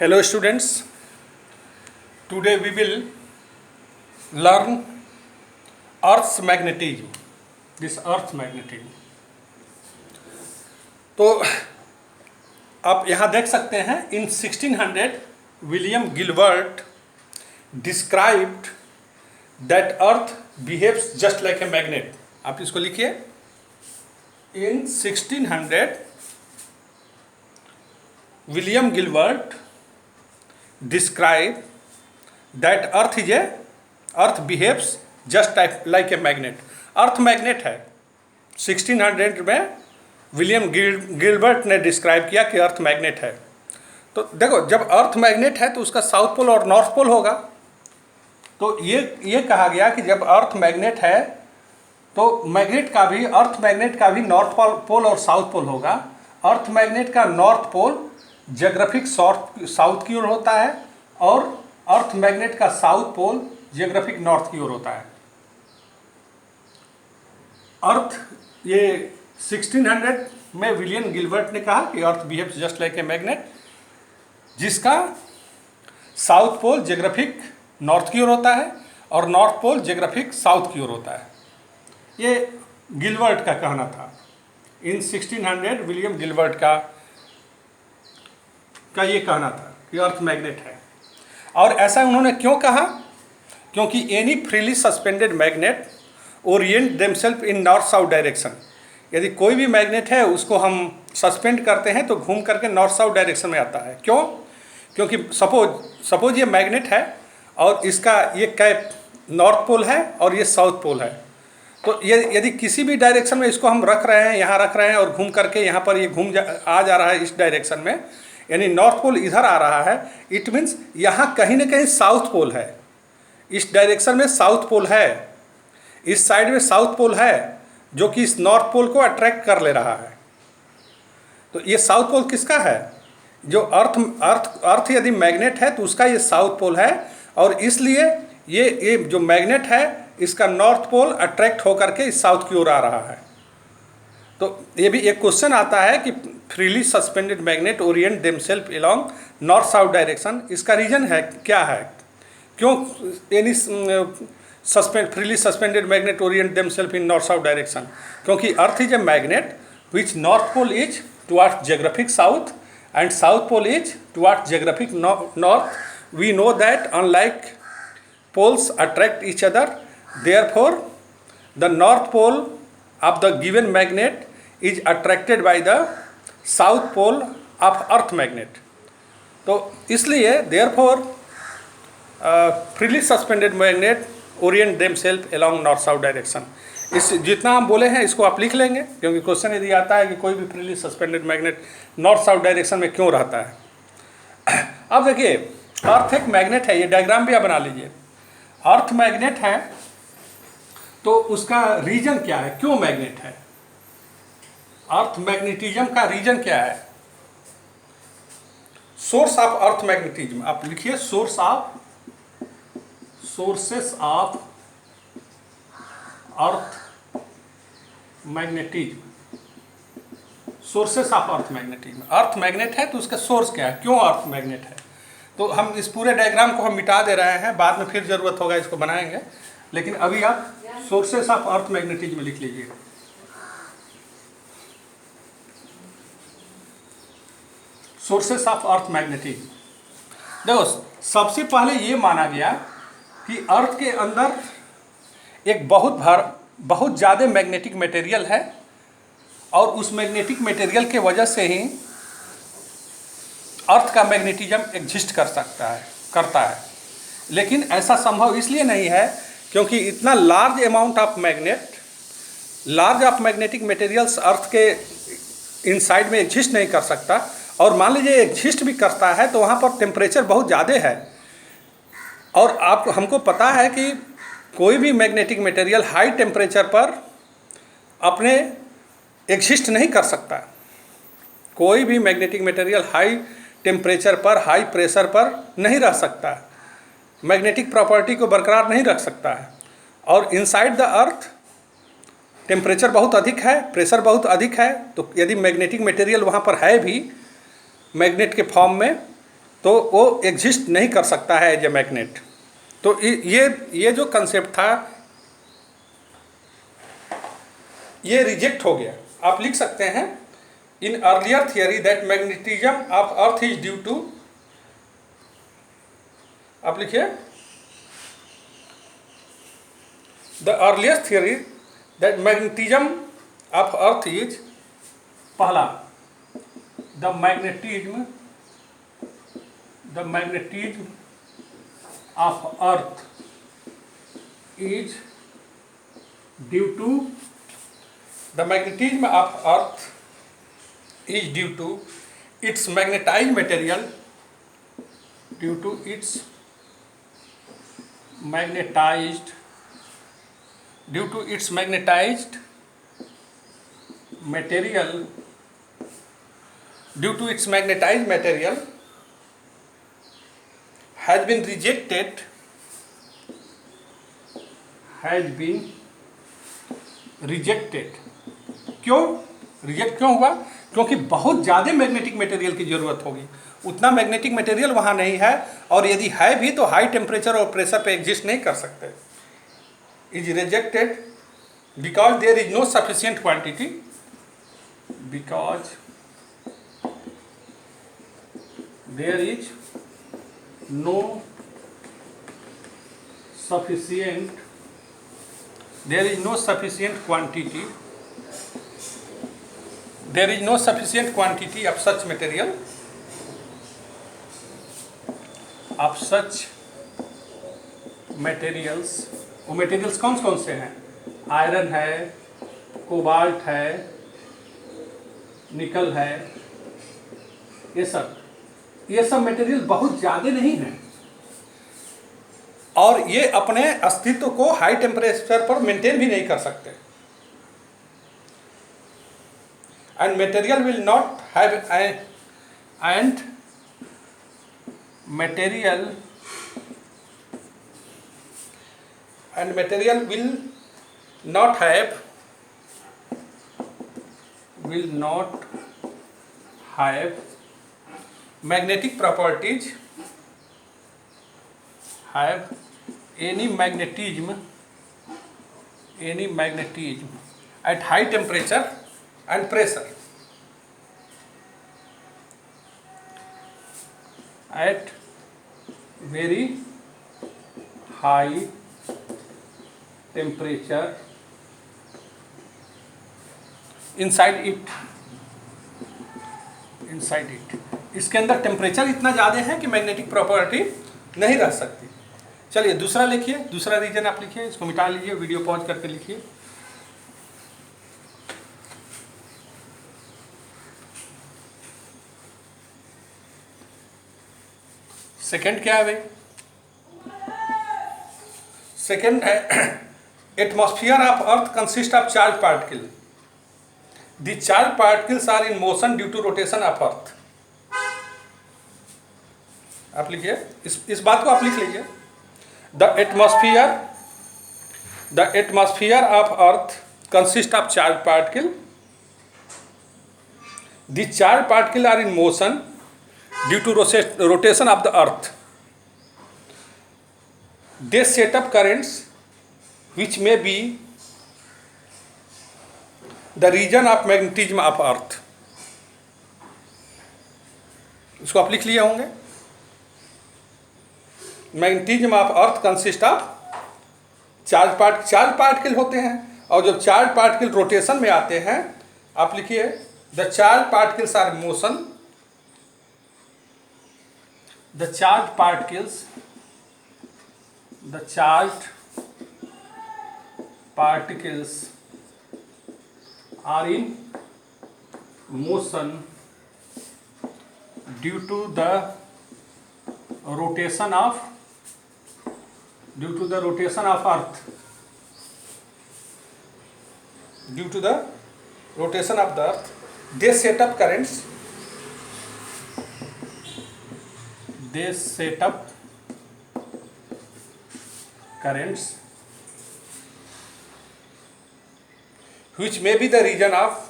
Hello students, today we will learn Earth's magnetism. This Earth's magnetism. तो आप यहाँ देख सकते हैं in 1600 William Gilbert described that Earth behaves just like a magnet. आप इसको लिखिए. In 1600 William Gilbert describe that Earth behaves just like a magnet. Earth magnet है. 1600 में विलियम गिलबर्ट ने डिस्क्राइब किया कि अर्थ मैग्नेट है. तो देखो, जब अर्थ मैग्नेट है तो उसका साउथ पोल और नॉर्थ पोल होगा. तो ये कहा गया कि जब अर्थ मैग्नेट है तो अर्थ मैग्नेट का भी नॉर्थ पोल और साउथ पोल होगा. अर्थ मैग्नेट का नॉर्थ पोल ज्योग्राफिक साउथ की ओर होता है और अर्थ मैग्नेट का साउथ पोल ज्योग्राफिक नॉर्थ की ओर होता है. ये 1600 में विलियम गिलबर्ट ने कहा कि earth behaves just like a magnet, जिसका साउथ पोल ज्योग्राफिक नॉर्थ की ओर होता है और नॉर्थ पोल ज्योग्राफिक साउथ की ओर होता है. ये गिलबर्ट का कहना था. इन 1600 विलियम गिलबर्ट का ये कहना था कि अर्थ मैग्नेट है. और ऐसा उन्होंने क्यों कहा? क्योंकि any freely suspended magnet orient themselves in north south direction. यदि कोई भी मैग्नेट है उसको हम सस्पेंड करते हैं तो घूम करके नॉर्थ साउथ डायरेक्शन में आता है. क्यों? क्योंकि सपोज ये मैग्नेट है और इसका ये कैप नॉर्थ पोल है और ये साउथ पोल है. तो ये यदि किसी भी डायरेक्शन में इसको हम रख रहे हैं, यहाँ रख रहे हैं और घूम करके यहाँ पर ये आ जा रहा है इस डायरेक्शन में, यानी नॉर्थ पोल इधर आ रहा है, इट मीन्स यहाँ कहीं ना कहीं साउथ पोल है. इस डायरेक्शन में साउथ पोल है, इस साइड में साउथ पोल है, जो कि इस नॉर्थ पोल को अट्रैक्ट कर ले रहा है. तो ये साउथ पोल किसका है? जो अर्थ यदि मैग्नेट है तो उसका ये साउथ पोल है. और इसलिए ये जो मैग्नेट है इसका नॉर्थ पोल अट्रैक्ट होकर के इस साउथ की ओर आ रहा है. तो ये भी एक क्वेश्चन आता है कि freely suspended magnet orient themselves along north south direction. इसका रीजन है क्या है? क्यों any freely suspended magnet orient themselves in north south direction? क्योंकि earth is a magnet which north pole is towards geographic south and south pole is towards geographic north. We know that unlike poles attract each other, therefore the north pole of the given magnet is attracted by the south pole of earth magnet. तो इसलिए therefore freely suspended magnet orient themselves along north south direction. इस जितना हम बोले हैं इसको आप लिख लेंगे, क्योंकि क्वेश्चन यदि आता है कि कोई भी freely suspended magnet north south direction में क्यों रहता है. अब देखिए, अर्थ एक मैग्नेट है. ये डायग्राम भी आप बना लीजिए. अर्थ मैग्नेट है तो उसका रीजन क्या है? क्यों मैग्नेट है? अर्थ मैग्नेटिज्म का रीजन क्या है? सोर्स ऑफ अर्थ मैग्नेटिज्म आप लिखिए. Sources of earth magnetism. Sources of earth magnetism. Earth magnet है तो उसका सोर्स क्या है? क्यों अर्थ मैग्नेट है? तो हम इस पूरे डायग्राम को हम मिटा दे रहे हैं, बाद में फिर ज़रूरत होगा इसको बनाएंगे. लेकिन अभी आप सोर्सेस ऑफ अर्थ मैग्नेटिज्म लिख लीजिए. Sources of earth magnetism. देखो, सबसे पहले ये माना गया कि अर्थ के अंदर एक बहुत ज़्यादा मैग्नेटिक मटेरियल है और उस मैग्नेटिक मटेरियल के वजह से ही अर्थ का मैग्नेटिज्म एग्जिस्ट करता है. लेकिन ऐसा संभव इसलिए नहीं है क्योंकि इतना large amount of magnetic materials earth के इनसाइड में एग्जिस्ट नहीं कर सकता. और मान लीजिए एग्जिस्ट भी करता है तो वहाँ पर टेम्परेचर बहुत ज़्यादा है. और हमको पता है कि कोई भी मैग्नेटिक मटेरियल हाई टेम्परेचर पर अपने एग्जिस्ट नहीं कर सकता. कोई भी मैग्नेटिक मटेरियल हाई टेम्परेचर पर, हाई प्रेशर पर नहीं रह सकता है, मैग्नेटिक प्रॉपर्टी को बरकरार नहीं रख सकता है. और इनसाइड द अर्थ टेम्परेचर बहुत अधिक है, प्रेशर बहुत अधिक है. तो यदि मैग्नेटिक मटेरियल वहाँ पर है भी मैग्नेट के फॉर्म में, तो वो एग्जिस्ट नहीं कर सकता है एज ए मैग्नेट। तो ये जो कंसेप्ट था ये रिजेक्ट हो गया। आप लिख सकते हैं in earlier theory that magnetism of earth is due to, आप लिखिए the earlier theory that magnetism of earth is, पहला the magnetism of earth is due to, the magnetism of earth is due to its magnetized material, due to its magnetized material, due to its magnetized material has been rejected, क्यों reject क्यों हुआ? क्योंकि बहुत ज़्यादा magnetic material की ज़रूरत होगी, उतना मैग्नेटिक मटेरियल वहाँ नहीं है, और यदि है भी तो हाई टेम्परेचर और प्रेशर पे एग्जिस्ट नहीं कर सकते। Is rejected because there is no sufficient quantity, because there is no sufficient quantity, there is no sufficient quantity of such material, वो मटेरियल्स कौन कौन से हैं? आयरन है, कोबाल्ट है, निकल है, ये सब मटेरियल बहुत ज़्यादा नहीं है, और ये अपने अस्तित्व को हाई टेम्परेचर पर मेंटेन भी नहीं कर सकते। And material will not have and material will not have magnetic properties, have any magnetism at high temperature and pressure, at very high temperature inside it। इसके अंदर टेम्परेचर इतना ज़्यादा है कि मैग्नेटिक प्रॉपर्टी नहीं रह सकती। चलिए दूसरा लिखिए, दूसरा रीजन आप लिखिए, इसको मिटा लीजिए, वीडियो पॉज करके लिखिए। सेकंड क्या है भाई? सेकंड है atmosphere of earth consist of charge particle, the charge particles are in motion due to rotation of earth. आप लिखिए, इस बात को आप लिख लीजिए। The atmosphere of earth consist of charge particle, the charge particle are in motion due to rotation of the earth, they set up currents which may be the reason of magnetism of earth. इसको आप लिख लिए होंगे। Magnetism of earth consist of charge particle होते हैं, और जब charge particle rotation में आते हैं, आप लिखिए the charge particles R motion, the charge particles are in motion due to the rotation of earth, due to the rotation of the earth, they set up currents, which may be the region of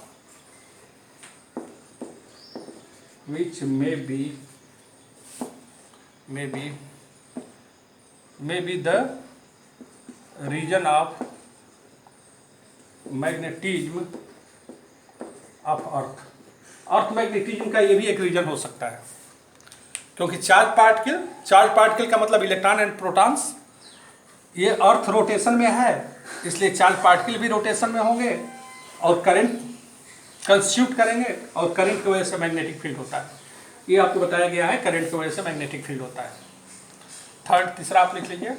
may be the region of magnetism of earth magnetism का ये भी एक reason हो सकता है, क्योंकि charge particle का मतलब इलेक्ट्रॉन एंड प्रोटॉन्स, ये अर्थ रोटेशन में है, इसलिए चार्ज पार्टिकल भी रोटेशन में होंगे और करंट कंस्यूट करेंगे, और करंट की वजह से मैग्नेटिक फील्ड होता है। ये आपको बताया गया है, करंट की वजह से मैग्नेटिक फील्ड होता है। तीसरा आप लिख लीजिए।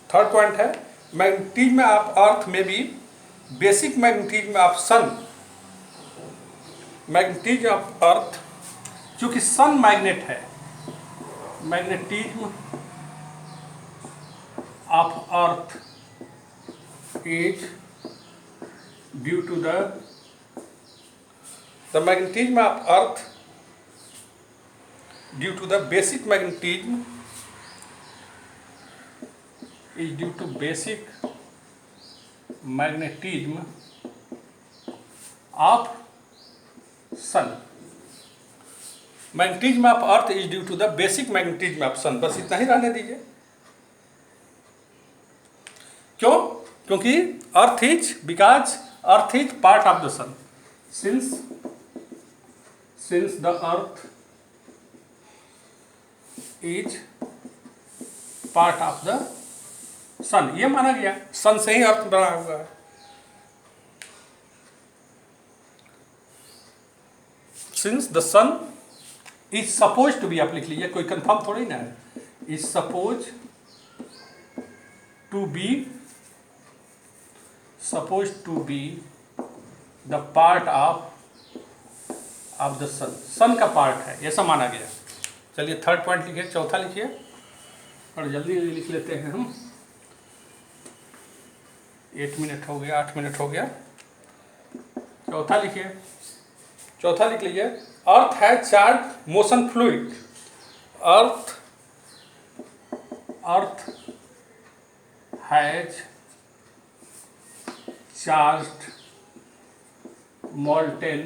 थर्ड पॉइंट है मैग्नेटिज्म ऑफ अर्थ में भी basic magnetism of sun. Magnetism of earth, चूंकि सन मैग्नेट है, magnetism of earth is due to the magnetism of earth due to the basic magnetism is due to basic magnetism of sun. Magnetism of earth is due to the basic magnetism of sun. बस इतना ही रहने दीजिए। क्यों? क्योंकि because earth is part of the sun. Since the earth is part of the sun, ये माना गया, सन से ही अर्थ बना हुआ है। Since the sun is supposed to be, आप लिख लीजिए, कोई कंफर्म थोड़ी ना है, is supposed to be the part of the sun का पार्ट है, ऐसा माना गया। चलिए थर्ड पॉइंट लिखिए। चौथा लिखिए, और जल्दी लिख लेते हैं हम, 8 मिनट हो गया, 8 मिनट हो गया। चौथा लिखिए, चौथा लिख लीजिए। अर्थ है charge motion fluid. Earth has charged molten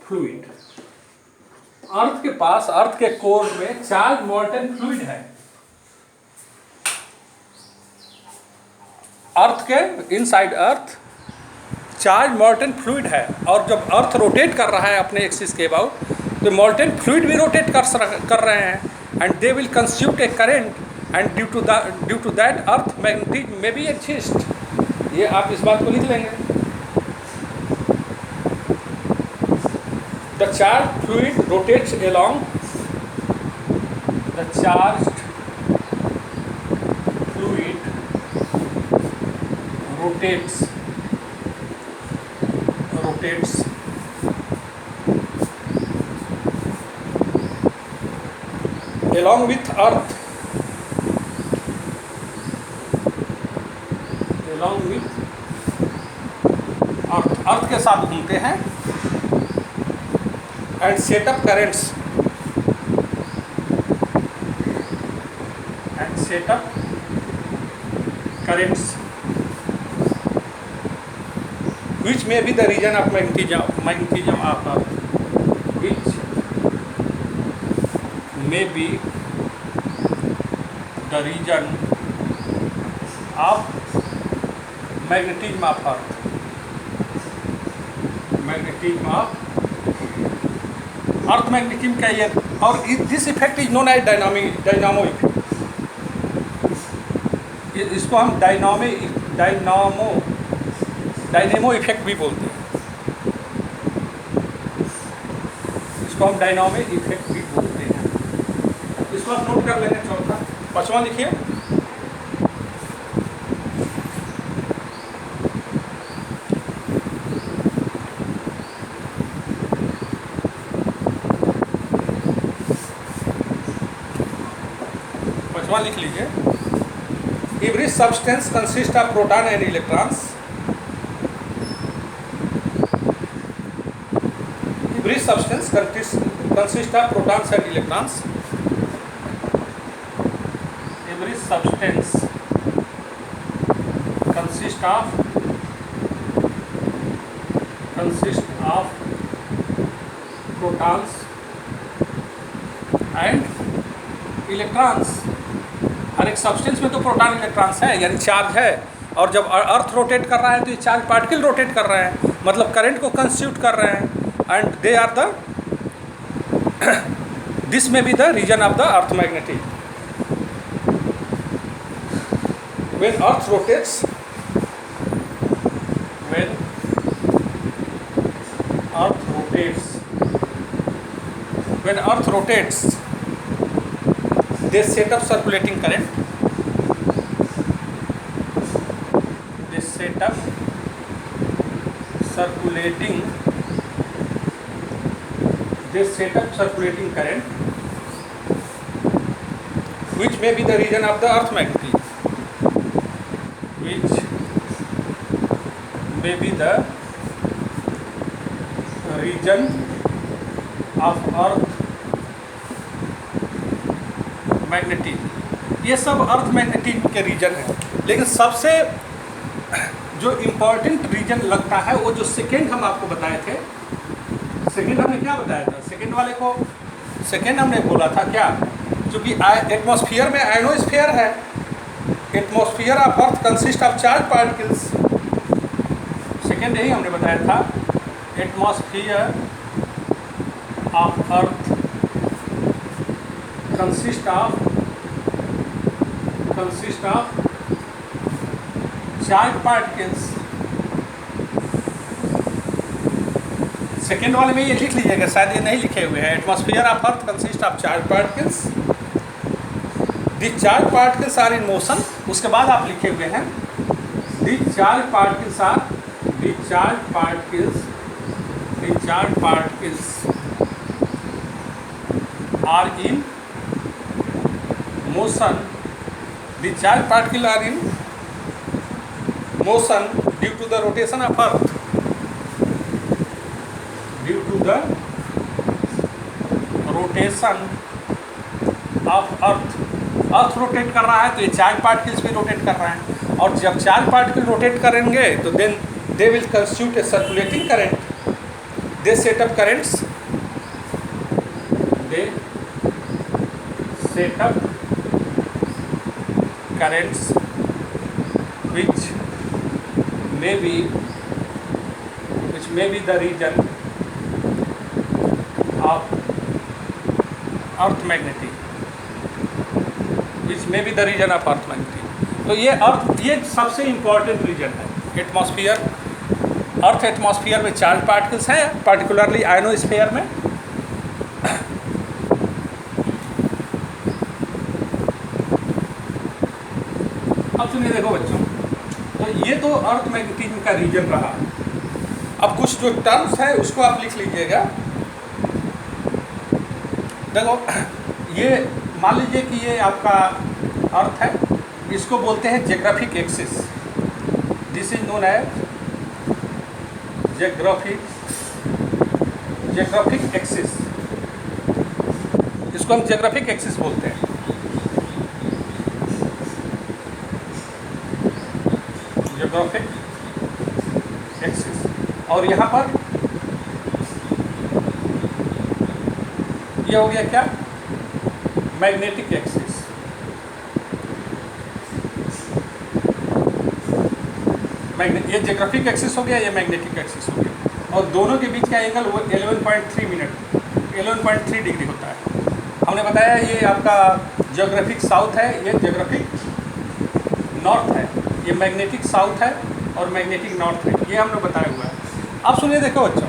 fluid. Earth के पास, अर्थ के कोर में चार्ज मोल्टेन फ्लूइड है। अर्थ के इनसाइड अर्थ चार्ज मोल्टेन फ्लूइड है, और जब अर्थ रोटेट कर रहा है अपने एक्सिस के अबाउट, तो मोल्टेन फ्लूइड भी रोटेट कर रहे हैं, and they will constitute a current, and due to that earth magnetism में भी एग्जिस्ट। ये आप इस बात को लिख लेंगे। The charged fluid rotates along the charged fluid rotates along with earth, अर्थ के साथ घूमते हैं, and set up currents which may be the region of magnetism of earth, which may be the region of magnetism of earth, magnetism of earth magnetism का ये, और this effect is known as dynamo effect. इसको हम dynamo effect भी बोलते हैं, इसको हम डायनामो इफेक्ट भी बोलते हैं। इसको आप नोट कर लेंगे। चौथा, पांचवा लिखिए। लिख लीजिए। Every substance consists of proton and electrons. Every substance consists of protons and electrons. Every substance consists of protons and electrons. हर एक सब्सटेंस में तो प्रोटॉन इलेक्ट्रॉन्स है, यानी चार्ज है। और जब अर्थ रोटेट कर रहा है तो ये चार्ज पार्टिकल रोटेट कर रहे हैं, मतलब करंट को कंस्टिट्यूट कर रहे हैं। And they are the this में be the reason of the earth magnetic. When earth rotates, when earth rotates, when earth rotates, they set up circulating current, they set up circulating, they set up circulating current which may be the region of the earth magnetic, which may be the region of earth magnetic. ये सब earth magnetic के reason है। लेकिन सबसे जो important reason लगता है वो जो सेकेंड हम आपको बताए थे, सेकेंड हमने क्या बताया था, सेकेंड वाले को सेकेंड हमने बोला था क्या, क्योंकि एटमॉस्फेयर में आयनोस्फीयर है। Atmosphere of earth consist of charge particles. Second यही हमने बताया था, atmosphere of earth consist of charged particles। Second वाले में ये लिख लीजिएगा, शायद ये नहीं लिखे हुए हैं। Atmosphere of earth consist of charge particles, the charge particles are in motion. उसके बाद आप लिखे हुए हैं the charge particles are, the charge particles are in motion, the charged particles are in motion due to the rotation of earth, due to the rotation of earth। Earth rotate कर रहा है तो ये चार्ज पार्टिकल्स भी rotate कर रहे हैं, और जब चार्ज पार्टिकल रोटेट करेंगे तो then they will constitute a circulating current, they set up currents, they set up currents which may be the region of earth magnetic, which may be the region of earth magnetic। तो ये अर्थ, ये सबसे important reason है। Atmosphere, earth atmosphere में charge particles हैं, particularly ionosphere में। अब सुनिए, देखो बच्चों, तो ये तो अर्थ मैग्नेटिज्म का रीजन रहा। अब कुछ जो टर्म्स है उसको आप लिख लीजिएगा। देखो, ये मान लीजिए कि ये आपका अर्थ है, इसको बोलते हैं geographic axis. This is known as geographic axis. इसको हम ज्योग्राफिक एक्सिस बोलते हैं। Geographic axis. और यहाँ पर ये हो गया क्या, मैग्नेटिक एक्सिस। ये ज्योग्राफिक एक्सिस हो गया, ये मैग्नेटिक एक्सिस हो गया। और दोनों के बीच का एंगल 11.3 डिग्री होता है। हमने बताया ये आपका ज्योग्राफिक साउथ है, ये ज्योग्राफिक नॉर्थ है, ये मैग्नेटिक साउथ है और मैग्नेटिक नॉर्थ है, ये हमने बताया हुआ है। अब सुनिए, देखो बच्चों,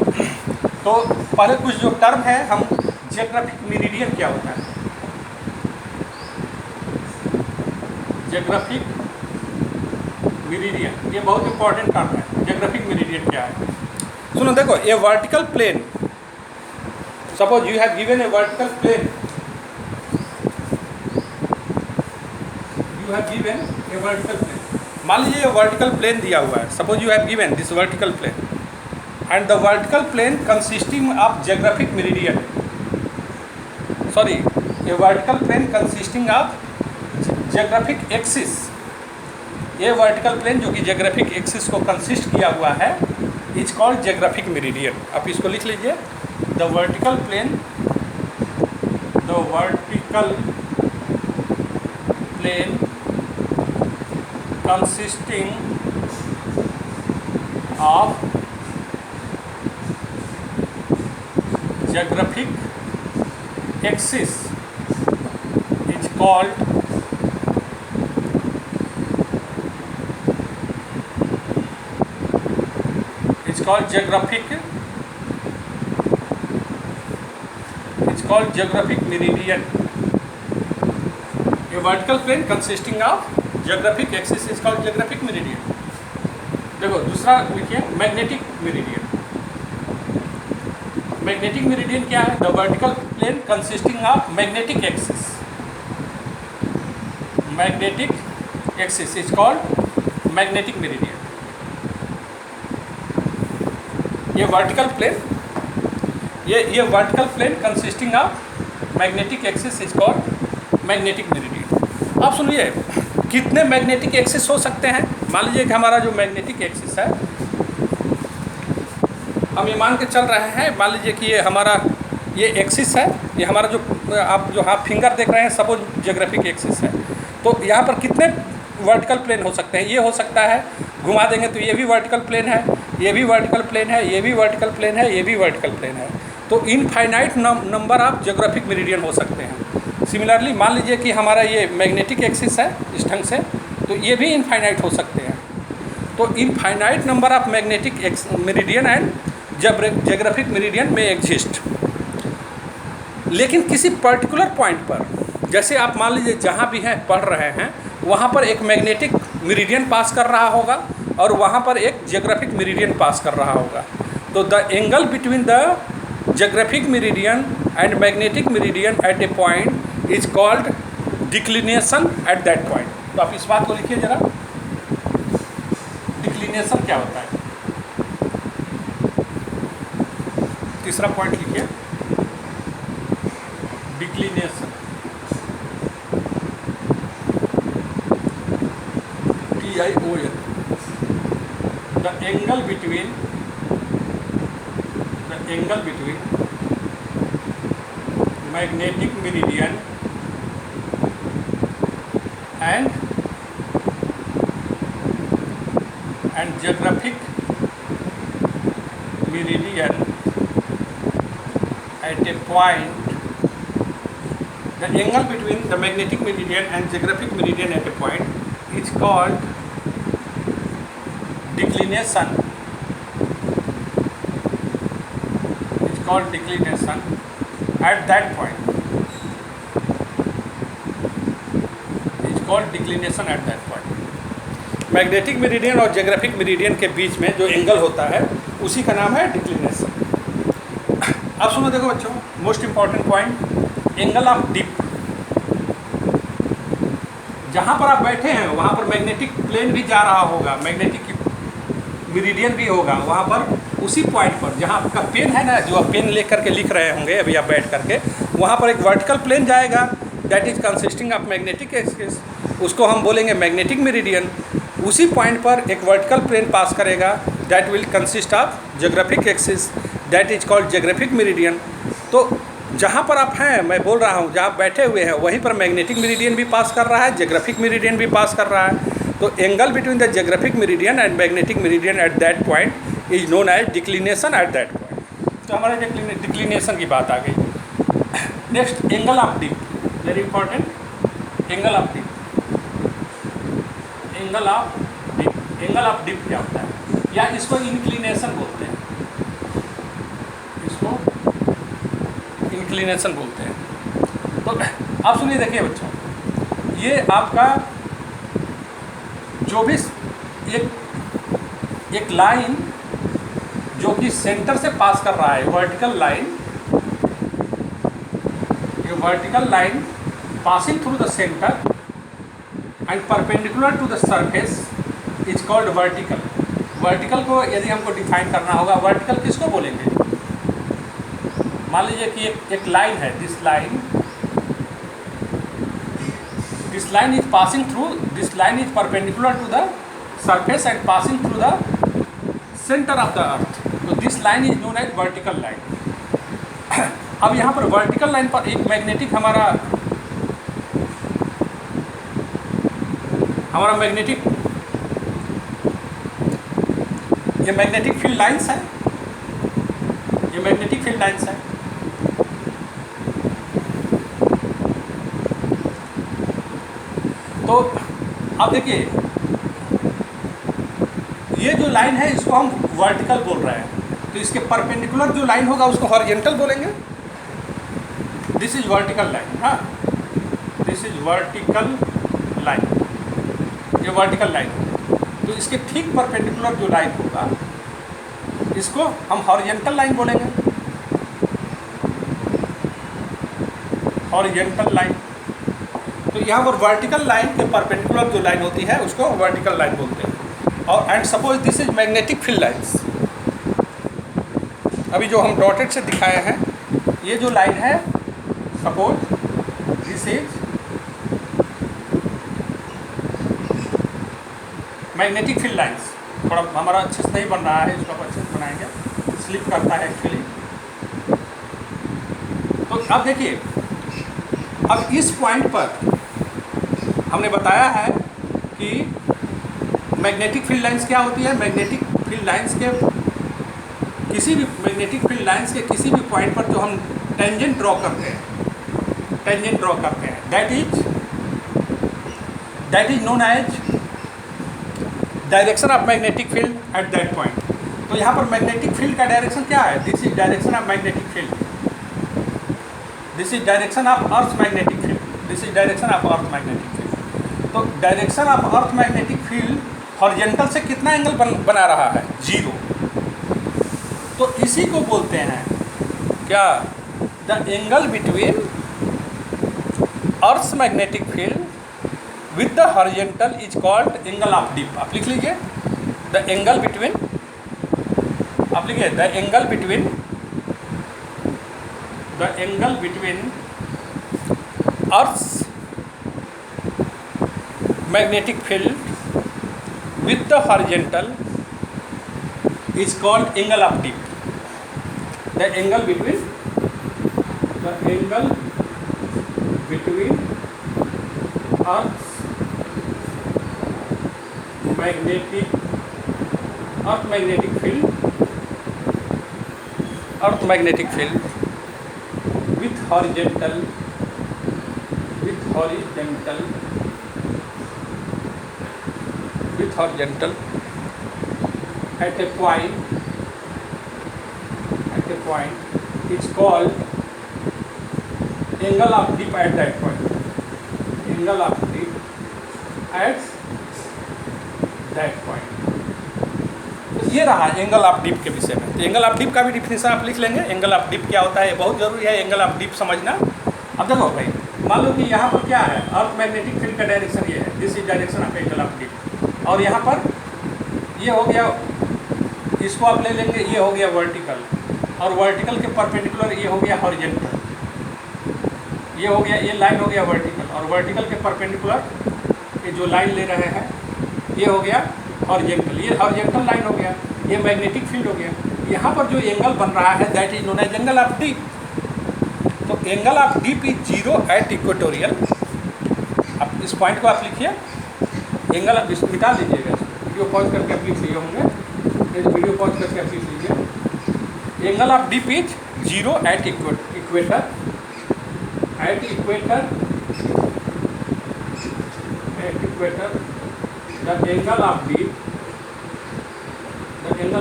तो पहले कुछ जो टर्म है, हम ज्योग्राफिक मेरिडियन क्या होता है, ज्योग्राफिक मेरिडियन, ये बहुत इंपॉर्टेंट टर्म है। ज्योग्राफिक मेरिडियन क्या है, सुनो। देखो, a vertical plane, suppose you have given a vertical plane, you have given a vertical plane. मान लीजिए ये वर्टिकल प्लेन दिया हुआ है, suppose you have given this vertical plane and the vertical plane consisting of geographic meridian, sorry, a vertical plane consisting of geographic axis. ये vertical plane जो कि geographic axis को कंसिस्ट किया हुआ है, इज कॉल्ड ज्योग्राफिक मेरिडियन। आप इसको लिख लीजिए, the vertical plane the vertical plane consisting of geographic axis is called geographic meridian. A vertical plane consisting of geographic axis is called geographic meridian. देखो दूसरा लिखिए मैग्नेटिक मेरिडियन. मैग्नेटिक मेरिडियन क्या है? The vertical plane consisting of magnetic axis. Magnetic axis is called magnetic meridian. ये vertical plane ये vertical plane consisting of magnetic axis is called magnetic meridian. आप सुनिए कितने मैग्नेटिक एक्सिस हो सकते हैं. मान लीजिए कि हमारा जो मैग्नेटिक एक्सिस है, हम ये मान के चल रहे हैं, मान लीजिए कि ये एक्सिस है, ये हमारा जो आप जो हाफ फिंगर देख रहे हैं सपोज जियोग्राफिक एक्सिस है. तो यहाँ पर कितने वर्टिकल प्लेन हो सकते हैं? ये हो सकता है, घुमा देंगे तो ये भी वर्टिकल प्लेन है, ये भी वर्टिकल प्लेन है, ये भी वर्टिकल प्लेन है, ये भी वर्टिकल प्लेन है. तो infinite number of geographic meridian हो सकते हैं. सिमिलरली मान लीजिए कि हमारा ये मैग्नेटिक एक्सिस है इस ढंग से, तो ये भी इनफाइनाइट हो सकते हैं. तो infinite number of magnetic meridian and geographic meridian में एग्जिस्ट. लेकिन किसी पर्टिकुलर पॉइंट पर, जैसे आप मान लीजिए जहाँ भी हैं पढ़ रहे हैं, वहाँ पर एक मैग्नेटिक मेरिडियन पास कर रहा होगा और वहाँ पर एक जियोग्राफिक मेरिडियन पास कर रहा होगा. तो the angle between the geographic meridian and magnetic meridian at a point is called declination at that point. तो आप इस बात को लिखिए जरा, डिक्लिनेशन क्या होता है. तीसरा पॉइंट लिखिए, declination. TION. The angle between magnetic meridian and geographic meridian at a point. The angle between the magnetic meridian and geographic meridian at a point is called declination. It's called declination at that point. It's called declination at that point. Magnetic meridian और geographic meridian के बीच में जो angle होता है उसी का नाम है डिक्लिनेशन. अब सुनो, देखो बच्चों, most important point, angle of dip. जहाँ पर आप बैठे हैं वहाँ पर मैग्नेटिक प्लेन भी जा रहा होगा, मैग्नेटिक मेरिडियन भी होगा. वहाँ पर उसी पॉइंट पर जहाँ आपका पेन है ना, जो आप पेन लेकर के लिख रहे होंगे अभी आप बैठ करके, वहाँ पर एक वर्टिकल प्लेन जाएगा that is consisting of magnetic axis. उसको हम बोलेंगे मैग्नेटिक मेरिडियन. उसी पॉइंट पर एक वर्टिकल प्लेन पास करेगा that will consist of geographic axis, that is called geographic meridian. तो जहाँ पर आप हैं, मैं बोल रहा हूँ, जहाँ बैठे हुए हैं वहीं पर मैग्नेटिक मेरिडियन भी पास कर रहा है, जियोग्राफिक मेरिडियन भी पास कर रहा है. तो angle between the geographic meridian and magnetic meridian at that point is known as declination at that point. तो हमारे डिक्लिनेशन की बात आ गई. Next, angle of dip, very important. Angle of dip, angle of dip. Angle of dip क्या होता है, या इसको इंक्लिनेशन बोलते हैं, इसको इंक्लिनेशन बोलते हैं. तो आप सुनिए, देखिए बच्चों, ये आपका जो भी एक लाइन जो कि सेंटर से पास कर रहा है, वर्टिकल लाइन, ये vertical line passing through the centre and perpendicular to the surface is called vertical. Vertical को यदि हमको डिफाइन करना होगा, वर्टिकल किसको बोलेंगे? मान लीजिए कि एक लाइन है, this line is passing through, this line is perpendicular to the surface and passing through the center of the earth. So this line is known as vertical line. अब यहाँ पर वर्टिकल लाइन पर एक magnetic हमारा magnetic, ये magnetic field lines है, ये magnetic field lines है। तो अब देखिए ये जो लाइन है इसको हम वर्टिकल बोल रहे हैं, तो इसके परपेंडिकुलर जो लाइन होगा उसको हॉरिजॉन्टल बोलेंगे। दिस इज वर्टिकल लाइन, हाँ दिस इज वर्टिकल लाइन, ये वर्टिकल लाइन। तो इसके ठीक परपेंडिकुलर जो लाइन होगा इसको हम हॉरिजॉन्टल लाइन बोलेंगे, हॉरिजॉन्टल लाइन। तो यहाँ पर वर्टिकल लाइन के परपेंडिकुलर जो लाइन होती है उसको वर्टिकल लाइन बोलते हैं। और and suppose this is magnetic field lines, अभी जो हम डॉटेड से दिखाए हैं ये जो लाइन है, suppose this is magnetic field lines. थोड़ा हमारा अच्छे से नहीं बन रहा है, इसको अच्छे से बनाएंगे, स्लिप करता है एक्चुअली। तो अब देखिए, अब इस पॉइंट पर हमने बताया है कि मैग्नेटिक फील्ड लाइन्स क्या होती है। मैग्नेटिक फील्ड लाइन्स के किसी भी मैग्नेटिक फील्ड लाइन्स के किसी भी पॉइंट पर जो हम टेंजेंट ड्रॉ करते हैं, टेंजेंट ड्रॉ करते हैं, that is known as direction of magnetic field at that point. तो यहाँ पर मैग्नेटिक फील्ड का डायरेक्शन क्या है? This is direction of magnetic field, this is direction of earth magnetic field, this is direction of earth magnetic field. तो direction of earth magnetic field horizontal से कितना angle बना रहा है? 0। तो इसी को बोलते हैं क्या? The angle between earth magnetic field with the horizontal is called angle of dip. आप लिख लीजिए द एंगल बिटवीन, आप लिखिए the angle between Earth's magnetic field with the horizontal is called angle of dip. The angle between Earth's magnetic field with horizontal at a point it's called angle of dip at that point, angle of dip at that point। तो ये रहा angle of dip के विषय में। तो angle of dip का भी definition आप लिख लेंगे। एंगल ऑफ डिप क्या होता है, ये बहुत जरूरी है एंगल ऑफ डिप समझना। अब देखो भाई, मान लो कि यहाँ पर क्या है, अर्थ मैग्नेटिक फील्ड का डायरेक्शन ये है, this is direction of angle of dip. और यहाँ पर ये हो गया, इसको आप ले लेंगे, ये हो गया वर्टिकल, और वर्टिकल के परपेंडिकुलर ये हो गया हॉरिजॉन्टल, ये हो गया, ये लाइन हो गया वर्टिकल, और वर्टिकल के परपेंडिकुलर ये जो लाइन ले रहे हैं ये हो गया हॉरिजॉन्टल, ये हॉरिजॉन्टल लाइन हो गया, ये मैग्नेटिक फील्ड हो गया। यहाँ पर जो एंगल बन रहा है that is known as angle of dip. तो angle of dip is 0 at equatorial. अब इस पॉइंट को आप लिखिए, एंगल ऑफ, इसको मिटा दीजिएगा, वीडियो पॉज करके आप लिख लिए होंगे, वीडियो पॉज करके आप लिख लीजिए। Angle of dip is 0 at equator, the angle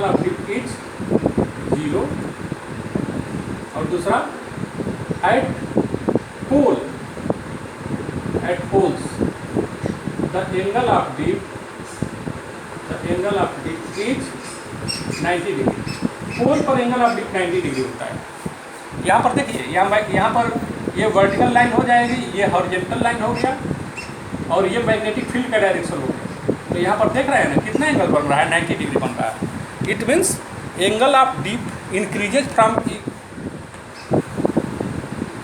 of dip is 0। और दूसरा at poles the angle of dip is 90 degree. Pole पर एंगल ऑफ डिप 90 डिग्री होता है। यहाँ पर देखिए, यहाँ पर ये वर्टिकल लाइन हो जाएगी, ये हॉरिजॉन्टल लाइन हो गया, और ये मैग्नेटिक फील्ड का डायरेक्शन हो गया। तो यहाँ पर देख रहे हैं ना कितना एंगल बन रहा है, 90 डिग्री बन रहा है। It means angle of dip increases from,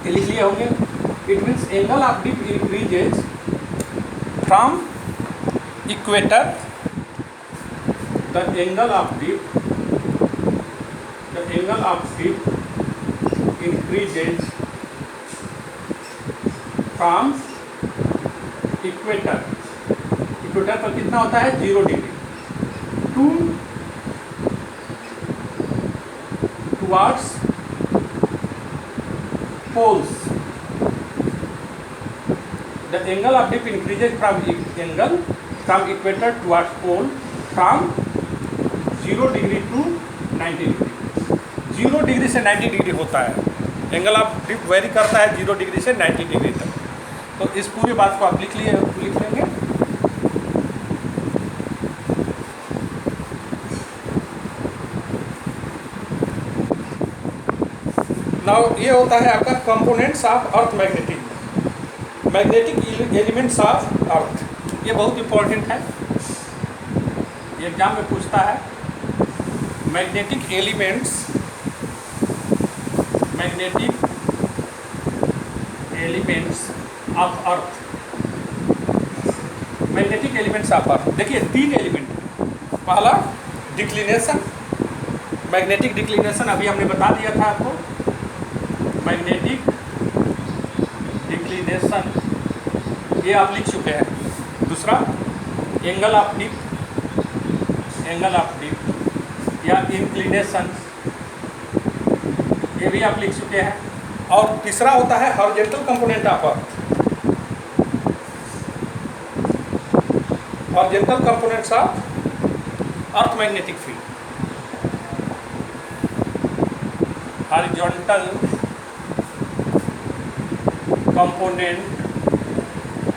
लिख लिए होंगे, it means angle of dip increases from equator, the angle of dip increases from equator, equator पर कितना होता है 0 degree to towards poles, the angle of dip increases from angle from equator towards pole from 0 degree to 90 degree. 0 degree से 90 degree होता है, angle of dip very करता है 0 degree से 90 डिग्री तक। तो इस पूरी बात को आप लिख लेंगे। नाउ ये होता है आपका components of earth magnetic elements of earth. ये बहुत इंपॉर्टेंट है, ये एग्जाम में पूछता है। Magnetic elements of earth, magnetic elements of earth. देखिए 3 एलिमेंट, पहला डिक्लिनेशन, मैग्नेटिक डिक्लिनेशन अभी हमने बता दिया था आपको, मैग्नेटिक डिक्लिनेशन ये आप लिख चुके हैं। दूसरा एंगल ऑफ डिप या इंक्लिनेशन, ये भी आप लिख चुके हैं। और तीसरा होता है horizontal component of earth, horizontal components of earth magnetic field, horizontal component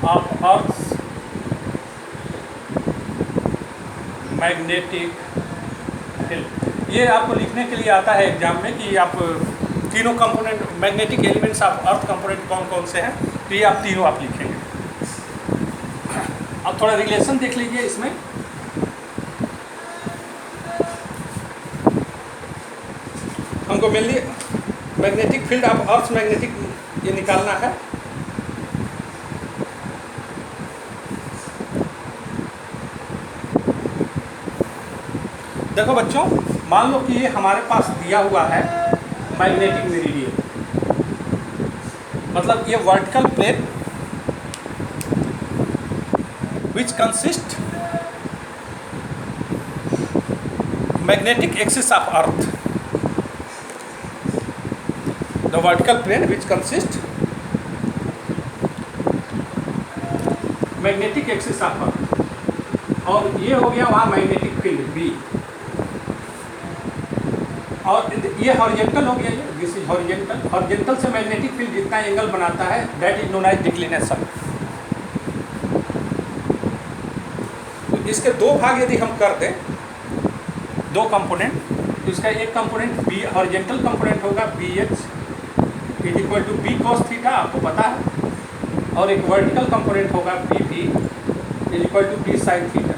of earth magnetic field. ये आपको लिखने के लिए आता है एग्जाम में कि आप तीनों component magnetic elements of earth component कौन कौन से हैं, तो ये आप तीनों आप लिखेंगे। अब थोड़ा रिलेशन देख लीजिए इसमें। हमको mainly magnetic field of earth magnetic ये निकालना है। देखो बच्चों, मान लो कि ये हमारे पास दिया हुआ है मैग्नेटिक मेरिडियन, मतलब ये vertical plane which consist magnetic axis of earth, the vertical plane which consist magnetic axis of earth, और ये हो गया वहाँ मैग्नेटिक फील्ड B, और ये हॉरिजॉन्टल हो गया, ये दिस इज हॉरिजॉन्टल। हॉरिजॉन्टल से मैग्नेटिक फील्ड जितना एंगल बनाता है that is known as declination. इसके दो भाग यदि हम कर दें, दो कंपोनेंट, तो इसका एक कंपोनेंट बी हॉरिजॉन्टल कंपोनेंट होगा BH is equal to B cos theta, आपको पता है, और एक वर्टिकल कंपोनेंट होगा BB is equal to B sin theta.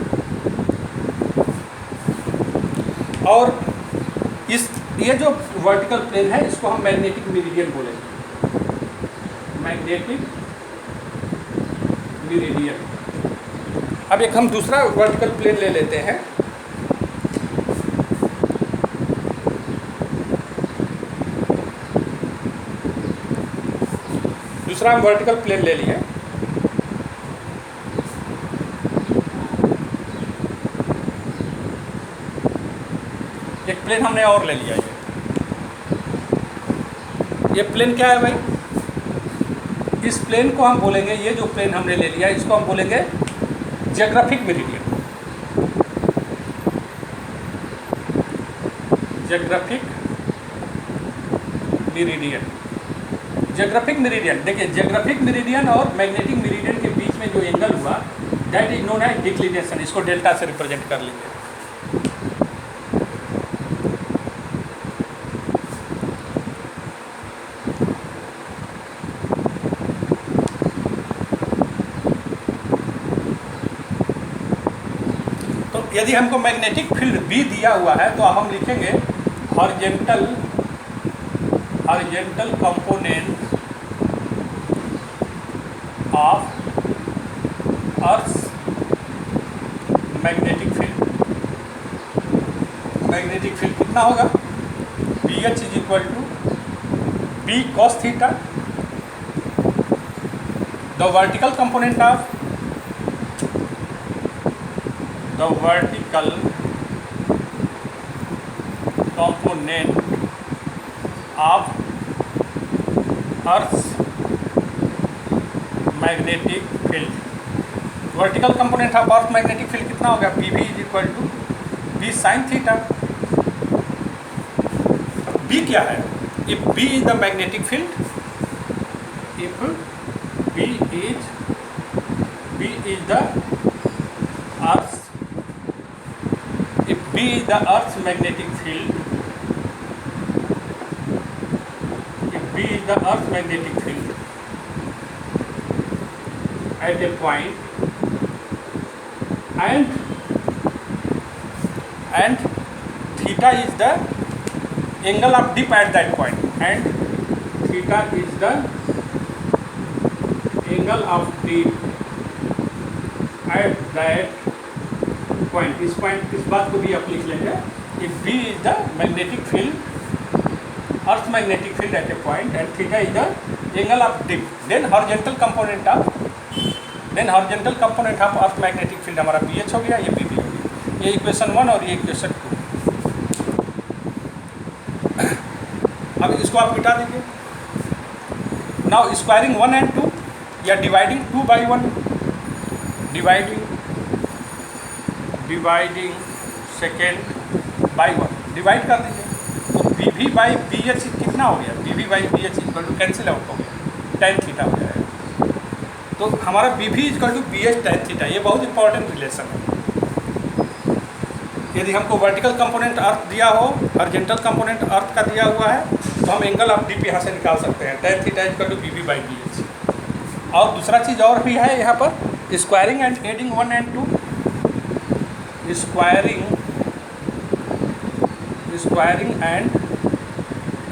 और ये जो वर्टिकल प्लेन है इसको हम मैग्नेटिक मेरिडियन बोलेंगे, मैग्नेटिक मेरिडियन। अब एक हम दूसरा वर्टिकल प्लेन ले लेते हैं, दूसरा हम वर्टिकल प्लेन ले लिए। एक प्लेन हमने और ले लिया, ये प्लेन क्या है भाई, इस प्लेन को हम बोलेंगे, ये जो प्लेन हमने ले लिया इसको हम बोलेंगे geographic meridian, geographic meridian. Geographic meridian, देखिए ज्योग्राफिक मेरिडियन और मैग्नेटिक मेरिडियन के बीच में जो एंगल हुआ that is known as declination, इसको डेल्टा से रिप्रेजेंट कर लीजिए। यदि हमको मैग्नेटिक फील्ड B दिया हुआ है तो अब हम लिखेंगे horizontal component of earth magnetic field. Magnetic field कितना होगा, BH is equal to B cos theta, the vertical component of Earth's magnetic field, vertical component of earth magnetic field कितना हो गया, BV is equal to B sin theta. B क्या है, if B is the magnetic field, if B is the Earth's, if B is the Earth's magnetic field, if B is the Earth's magnetic field at a point and theta is the angle of dip at that point, and theta is the angle of dip at that point, इस बात को भी आप लिख लेंगे, if B is the magnetic field, Earth's magnetic field at a point and theta is the angle of dip, then horizontal component of Earth magnetic field हमारा BH हो गया, ये BB हो गया, ये इक्वेशन 1 और ये इक्वेशन 2। अब इसको आप मिटा दीजिए। नाउ स्क्वायरिंग 1 and 2 या dividing 2 by 1, dividing second by 1 divide कर दीजिए, तो BV बाई BH कितना हो गया, BV by BH equal to cancel out हो गया, tan थीटा हो जाएगा। तो हमारा BV equal to BH tan theta, ये बहुत इंपॉर्टेंट रिलेशन है। यदि हमको वर्टिकल कंपोनेंट अर्थ दिया हो, हॉरिजॉन्टल कंपोनेंट अर्थ का दिया हुआ है, तो हम एंगल ऑफ डिप यहाँ से निकाल सकते हैं, tan theta equal to BV by BH। और दूसरा चीज़ और भी है यहाँ पर, squaring and adding 1 and 2, squaring and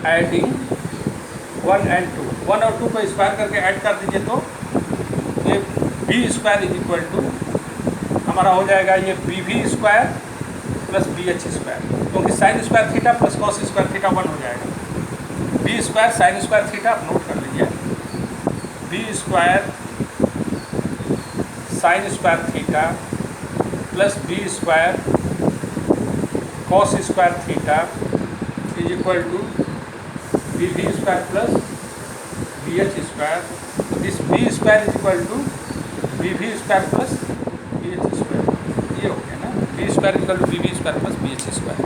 adding 1 and 2, 1 और 2 को स्क्वायर करके ऐड कर दीजिए, तो ये B square is equal to हमारा हो जाएगा ये BV square plus BH square, क्योंकि sine square theta plus cos square theta 1 हो जाएगा। B square sine square theta आप नोट कर लीजिए, B square sine square theta plus B square cos square theta is equal to BV square plus BH square, तो this B square is equal to BV square plus BH square, ये हो गया ना, B square equal to BV square plus BH square.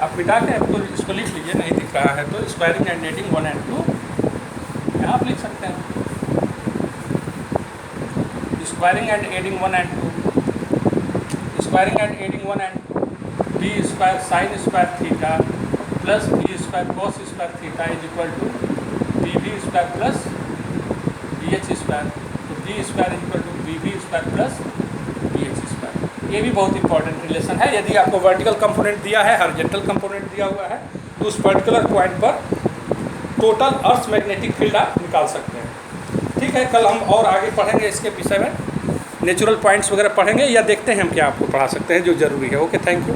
आप मिटा के आपको इसको लिख लीजिए, नहीं दिख रहा है तो स्क्वायरिंग एंड एडिंग 1 and 2 यहाँ आप लिख सकते हैं, squaring and adding 1 and 2, squaring and adding 1 and 2, B square sine square theta plus B square cos square theta is equal to BV square plus BH square, तो B square is equal to BV square plus BH square. ये भी बहुत important relation है। यदि आपको vertical component दिया है, horizontal component दिया हुआ है, तो उस पर्टिकुलर पॉइंट पर टोटल अर्थ मैग्नेटिक फील्ड आप निकाल सकते हैं। ठीक है, कल हम और आगे पढ़ेंगे इसके विषय में, नेचुरल पॉइंट्स वगैरह पढ़ेंगे, या देखते हैं हम क्या आपको पढ़ा सकते हैं जो ज़रूरी है। Okay, thank you.